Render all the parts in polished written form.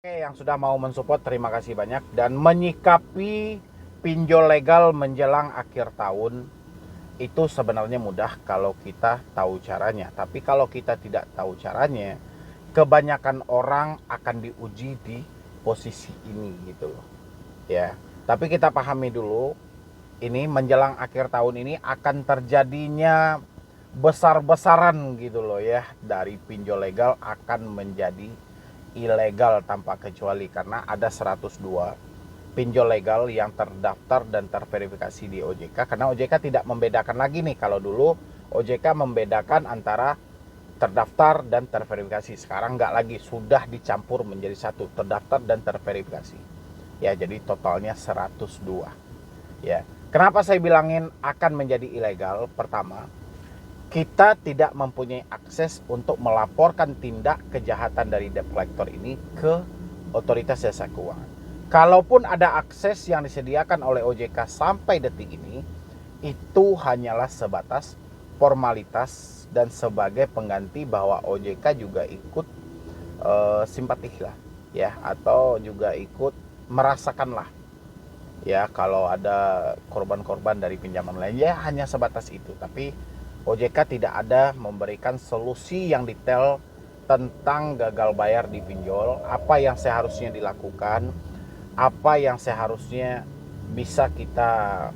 Oke, yang sudah mau mensupport terima kasih banyak. Dan menyikapi pinjol legal menjelang akhir tahun itu sebenarnya mudah kalau kita tahu caranya. Tapi kalau kita tidak tahu caranya, kebanyakan orang akan diuji di posisi ini gitu loh. Ya. Tapi kita pahami dulu, ini menjelang akhir tahun ini akan terjadinya besar-besaran gitu loh ya, dari pinjol legal akan menjadi ilegal tanpa kecuali karena ada 102 pinjol legal yang terdaftar dan terverifikasi di OJK, karena OJK tidak membedakan lagi nih. Kalau dulu OJK membedakan antara terdaftar dan terverifikasi, sekarang nggak lagi, sudah dicampur menjadi satu, terdaftar dan terverifikasi ya, jadi totalnya 102 ya. Kenapa saya bilangin akan menjadi ilegal? Pertama, kita tidak mempunyai akses untuk melaporkan tindak kejahatan dari debt collector ini ke otoritas jasa keuangan. Kalaupun ada akses yang disediakan oleh OJK sampai detik ini, itu hanyalah sebatas formalitas dan sebagai pengganti bahwa OJK juga ikut simpati lah ya, atau juga ikut merasakanlah ya kalau ada korban-korban dari pinjaman lain, ya hanya sebatas itu. Tapi OJK tidak ada memberikan solusi yang detail tentang gagal bayar di pinjol, apa yang seharusnya dilakukan, apa yang seharusnya bisa kita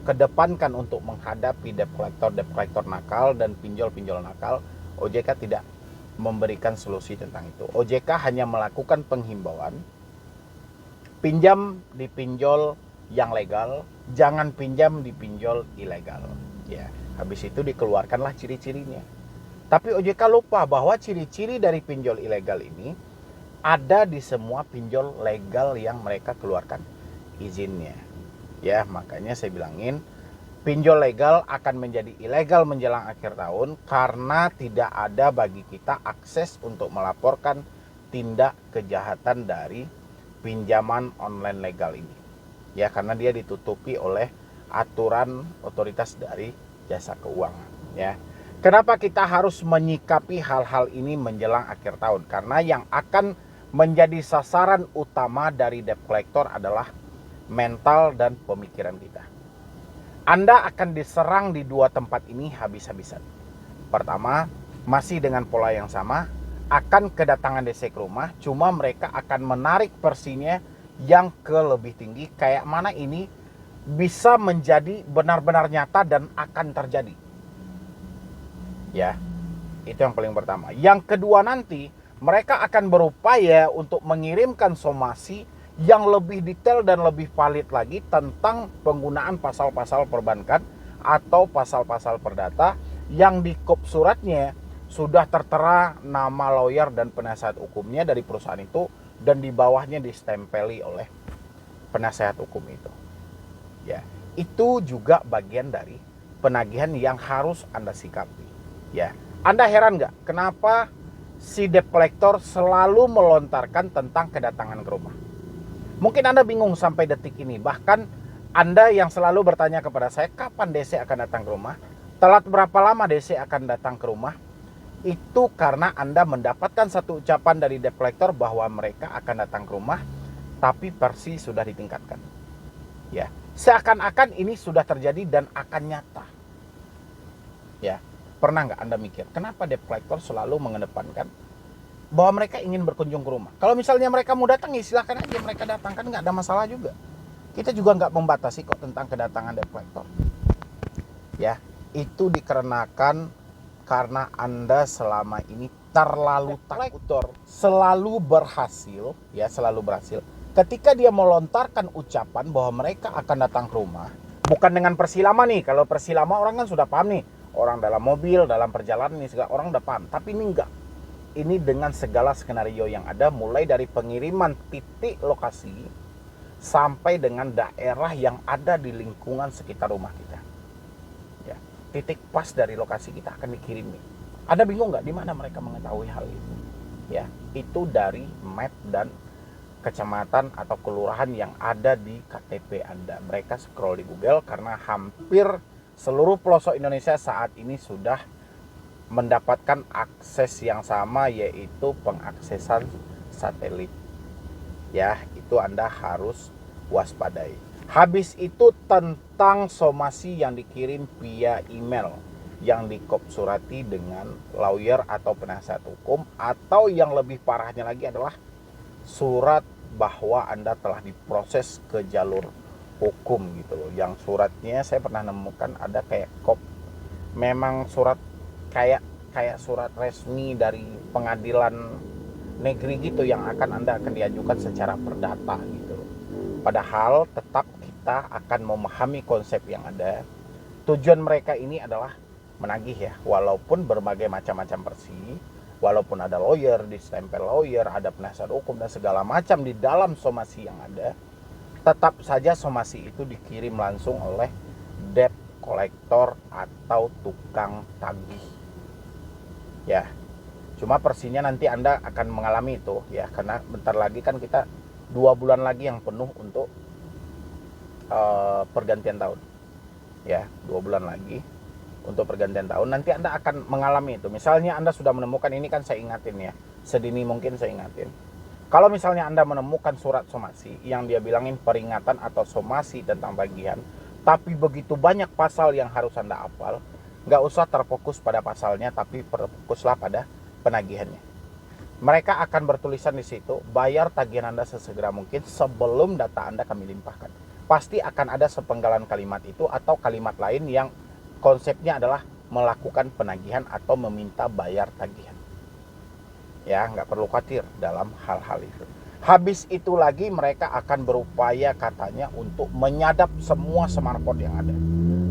kedepankan untuk menghadapi debt collector nakal dan pinjol-pinjol nakal. OJK tidak memberikan solusi tentang itu. OJK hanya melakukan penghimbauan, pinjam di pinjol yang legal, jangan pinjam di pinjol ilegal ya. Habis itu dikeluarkanlah ciri-cirinya. Tapi OJK lupa bahwa ciri-ciri dari pinjol ilegal ini ada di semua pinjol legal yang mereka keluarkan izinnya ya. Makanya saya bilangin pinjol legal akan menjadi ilegal menjelang akhir tahun karena tidak ada bagi kita akses untuk melaporkan tindak kejahatan dari pinjaman online legal ini ya, karena dia ditutupi oleh aturan otoritas dari jasa keuangan ya. Kenapa kita harus menyikapi hal-hal ini menjelang akhir tahun? Karena yang akan menjadi sasaran utama dari debt collector adalah mental dan pemikiran kita. Anda akan diserang di dua tempat ini habis-habisan. Pertama, masih dengan pola yang sama, akan kedatangan DC ke rumah, cuma mereka akan menarik versinya yang ke lebih tinggi, kayak mana ini bisa menjadi benar-benar nyata dan akan terjadi ya. Itu yang paling pertama. Yang kedua, nanti mereka akan berupaya untuk mengirimkan somasi yang lebih detail dan lebih valid lagi tentang penggunaan pasal-pasal perbankan atau pasal-pasal perdata yang di kop suratnya sudah tertera nama lawyer dan penasihat hukumnya dari perusahaan itu, dan di bawahnya distempeli oleh penasihat hukum itu ya. Itu juga bagian dari penagihan yang harus Anda sikapi ya. Anda heran nggak kenapa si debt collector selalu melontarkan tentang kedatangan ke rumah? Mungkin Anda bingung sampai detik ini. Bahkan Anda yang selalu bertanya kepada saya, kapan DC akan datang ke rumah? Telat berapa lama DC akan datang ke rumah? Itu karena Anda mendapatkan satu ucapan dari debt collector bahwa mereka akan datang ke rumah, tapi versi sudah ditingkatkan ya. Seakan-akan ini sudah terjadi dan akan nyata ya. Pernah nggak Anda mikir kenapa debt collector selalu mengedepankan bahwa mereka ingin berkunjung ke rumah? Kalau misalnya mereka mau datang, ya silahkan aja mereka datang, kan nggak ada masalah juga. Kita juga nggak membatasi kok tentang kedatangan debt collector ya. Itu dikarenakan karena Anda selama ini terlalu takut, selalu berhasil ya, selalu berhasil ketika dia melontarkan ucapan bahwa mereka akan datang ke rumah. Bukan dengan persilama nih. Kalau persilama orang kan sudah paham nih, orang dalam mobil, dalam perjalanan nih, segala orang udah paham. Tapi ini enggak. Ini dengan segala skenario yang ada, mulai dari pengiriman titik lokasi sampai dengan daerah yang ada di lingkungan sekitar rumah kita ya. Titik pas dari lokasi kita akan dikirim nih. Anda bingung nggak di mana mereka mengetahui hal itu ya? Itu dari map dan kecamatan atau kelurahan yang ada di KTP Anda. Mereka scroll di Google karena hampir seluruh pelosok Indonesia saat ini sudah mendapatkan akses yang sama, yaitu pengaksesan satelit Ya, itu Anda harus waspadai. Habis itu tentang somasi yang dikirim via email, yang dikopsurati dengan lawyer atau penasihat hukum, atau yang lebih parahnya lagi adalah surat bahwa Anda telah diproses ke jalur hukum gitu loh. Yang suratnya saya pernah nemukan ada kayak memang surat kayak surat resmi dari pengadilan negeri gitu, yang Anda akan diajukan secara perdata gitu loh. Padahal tetap kita akan memahami konsep yang ada. Tujuan mereka ini adalah menagih ya, walaupun berbagai macam-macam versi, walaupun ada lawyer, distempel lawyer, ada penasihat hukum dan segala macam di dalam somasi yang ada, tetap saja somasi itu dikirim langsung oleh debt collector atau tukang tagih. Ya, cuma persinya nanti Anda akan mengalami itu ya, karena bentar lagi kan kita 2 bulan lagi yang penuh untuk pergantian tahun. Ya, 2 bulan lagi untuk pergantian tahun. Nanti Anda akan mengalami itu. Misalnya Anda sudah menemukan, ini kan saya ingatin ya, sedini mungkin saya ingatin. Kalau misalnya Anda menemukan surat somasi yang dia bilangin peringatan atau somasi tentang tagihan, tapi begitu banyak pasal yang harus Anda hafal, nggak usah terfokus pada pasalnya, tapi fokuslah pada penagihannya. Mereka akan bertulisan di situ, bayar tagihan Anda sesegera mungkin sebelum data Anda kami limpahkan. Pasti akan ada sepenggalan kalimat itu atau kalimat lain yang konsepnya adalah melakukan penagihan atau meminta bayar tagihan. Ya, nggak perlu khawatir dalam hal-hal itu. Habis itu lagi mereka akan berupaya katanya untuk menyadap semua smartphone yang ada.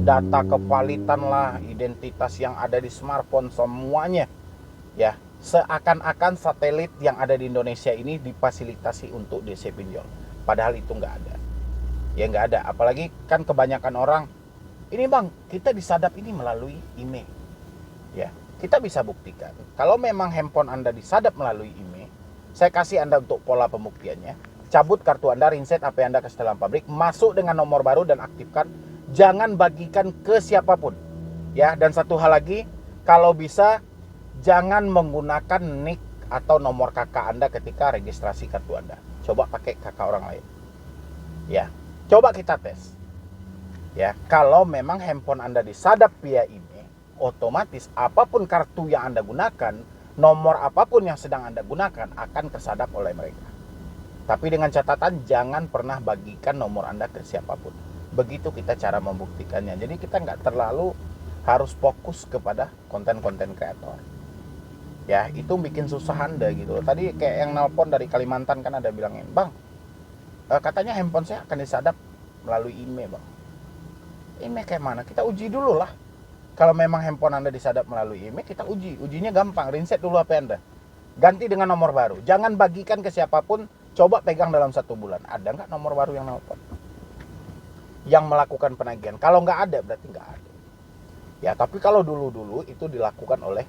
Data kevalitan lah, identitas yang ada di smartphone, semuanya. Ya, seakan-akan satelit yang ada di Indonesia ini difasilitasi untuk DC pinjol. Padahal itu nggak ada. Ya nggak ada. Apalagi kan kebanyakan orang, ini bang, kita disadap ini melalui email. Ya, kita bisa buktikan. Kalau memang handphone Anda disadap melalui email, saya kasih Anda untuk pola pembuktiannya. Cabut kartu Anda, reset apa yang Anda kasih dalam pabrik, masuk dengan nomor baru dan aktifkan. Jangan bagikan ke siapapun. Ya, dan satu hal lagi, kalau bisa jangan menggunakan nick atau nomor kakak Anda ketika registrasi kartu Anda. Coba pakai kakak orang lain. Ya, coba kita tes. Ya, kalau memang handphone Anda disadap via email, otomatis apapun kartu yang Anda gunakan, nomor apapun yang sedang Anda gunakan akan tersadap oleh mereka. Tapi dengan catatan jangan pernah bagikan nomor Anda ke siapapun. Begitu kita cara membuktikannya. Jadi kita nggak terlalu harus fokus kepada konten-konten kreator. Ya, itu bikin susah Anda gitu. Tadi kayak yang nelpon dari Kalimantan kan ada bilangin, bang, katanya handphone saya akan disadap melalui email bang. Email kayak mana? Kita uji dulu lah. Kalau memang handphone Anda disadap melalui email, kita uji. Ujinya gampang, reset dulu HP Anda. Ganti dengan nomor baru. Jangan bagikan ke siapapun, coba pegang dalam 1 bulan. Ada nggak nomor baru yang nelpon? Yang melakukan penagihan. Kalau nggak ada, berarti nggak ada. Ya, tapi kalau dulu-dulu itu dilakukan oleh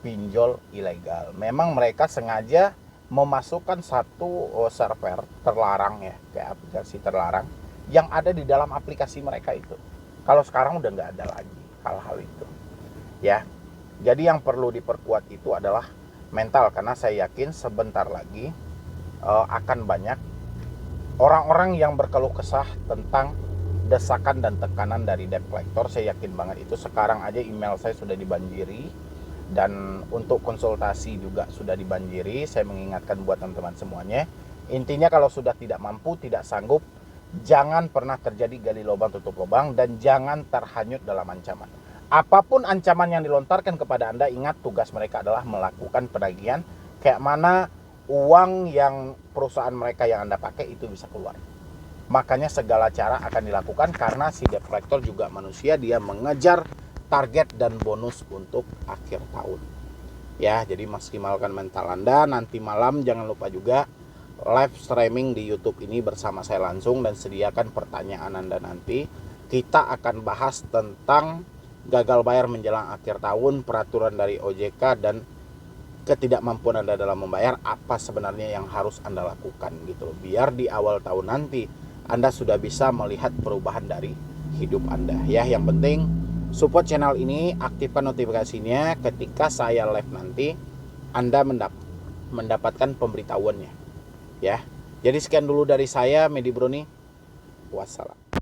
pinjol ilegal. Memang mereka sengaja memasukkan satu server terlarang ya, kayak aplikasi terlarang yang ada di dalam aplikasi mereka itu. Kalau sekarang udah nggak ada lagi hal-hal itu. Ya, jadi yang perlu diperkuat itu adalah mental, karena saya yakin sebentar lagi akan banyak orang-orang yang berkeluh kesah tentang desakan dan tekanan dari debt collector. Saya yakin banget itu. Sekarang aja email saya sudah dibanjiri, dan untuk konsultasi juga sudah dibanjiri. Saya mengingatkan buat teman-teman semuanya, intinya kalau sudah tidak mampu, tidak sanggup, jangan pernah terjadi gali lubang tutup lubang, dan jangan terhanyut dalam ancaman. Apapun ancaman yang dilontarkan kepada Anda, ingat tugas mereka adalah melakukan penagihan. Kayak mana uang yang perusahaan mereka yang Anda pakai itu bisa keluar. Makanya segala cara akan dilakukan, karena si debt collector juga manusia, dia mengejar target dan bonus untuk akhir tahun. Ya, jadi maksimalkan mental Anda. Nanti malam jangan lupa juga live streaming di YouTube ini bersama saya langsung, dan sediakan pertanyaan Anda nanti. Kita akan bahas tentang gagal bayar menjelang akhir tahun, peraturan dari OJK, dan ketidakmampuan Anda dalam membayar. Apa sebenarnya yang harus Anda lakukan gitu, biar di awal tahun nanti Anda sudah bisa melihat perubahan dari hidup Anda. Ya, yang penting support channel ini, aktifkan notifikasinya. Ketika saya live nanti, Anda mendapatkan pemberitahuannya. Ya, Jadi sekian dulu dari saya, Medi Broni. Wassalam.